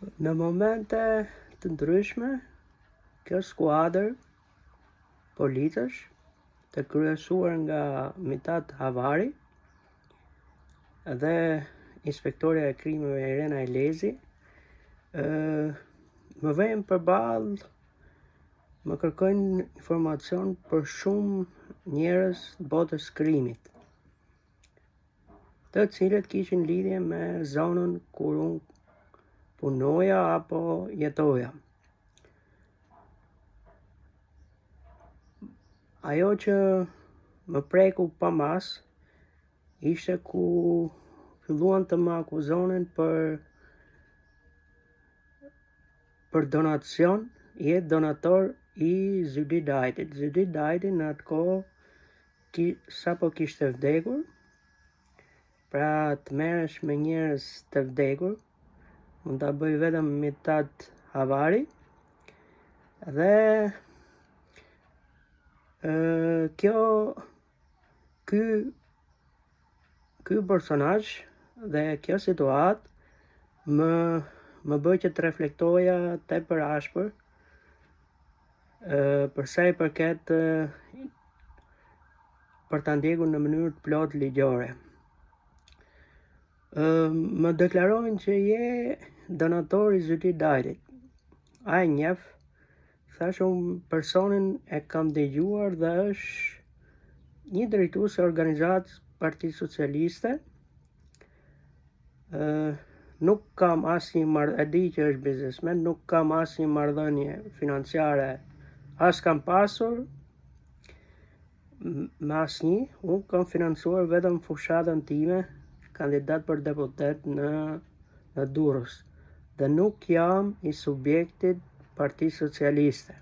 Në momente të ndryshme, kjo skuadër policësh të kryesuar nga Mithat Havari dhe inspektorja e krimeve Irena Elezi më vjen përballë, më kërkojnë informacion për shumë njerëz të botës krimit, të cilët kishin lidhje me zonën kur unë punoja apo jetoja. Ajo që më preku pa mas ishte ku filluan të më akuzonin për donacion, jetë donator i Zydi Dajtit. Zydi Dajti në atë kohë sapo kishte vdekur, pra të merresh me njerëz të vdekur, mund ta bëj vetëm Mithat Havari, dhe ky personazh dhe kjo situatë më bëj që të reflektoja tepër ashpër për sa i përket për ta ndjekur në mënyrë të plot ligjore. Më deklarojnë që je donator i Zydi Dajtit. A e njeh? Thash unë personin e kam dëgjuar dhe është një drejtues e organizatës Partisë Socialiste. Nuk kam asnjë e di që është biznesmen, nuk kam asnjë marrëdhënie financiare, as kam pasur me asnjë. Unë kam financuar vetëm fushatën time, kandidat për deputet në Durrës, dhe nuk jam i subjektit Partisë Socialiste.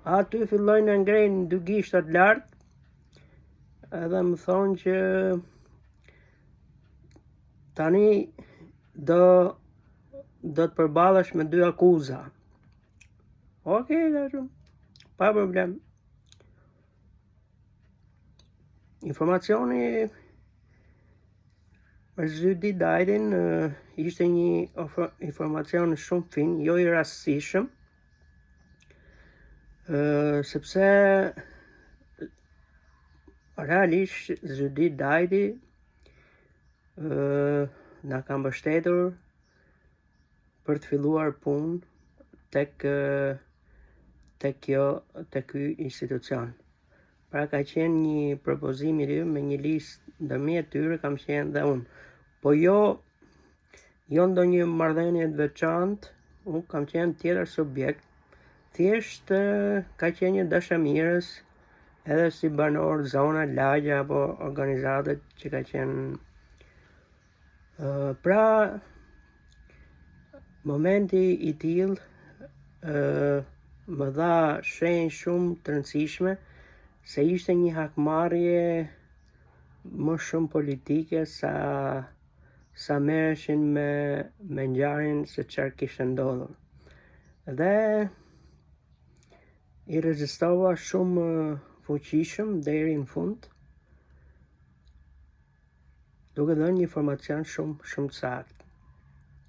Aty fillojnë të ngrejnë dy gishtat lart edhe më thonë që tani do të përballesh me dy akuza. Okej, thashun, pa problem. Informacioni për Zydi Dajtin ishte një informacion shumë fin, jo i rastësishëm, sepse realisht Zydi Dajti na ka mbështetur për të filluar punë tek ky institucion. Pra ka qenë një propozim i ri me një listë ndërmjet tyre kam qenë dhe unë. Po jo ndonjë marrëdhënie të veçantë, unë kam qenë tjetër subjekt, thjesht ka qenë një dashamirës edhe si banor zona, lagja apo organizatët që ka qenë. Pra, momenti i tillë më dha shenjë shumë të rëndësishme se ishte një hakmarrje më shumë politike sa merreshin me ngjarjen se çfarë kishte ndodhur. Dhe i rezistova shumë fuqishëm deri në fund, duke dhënë një informacion shumë të saktë.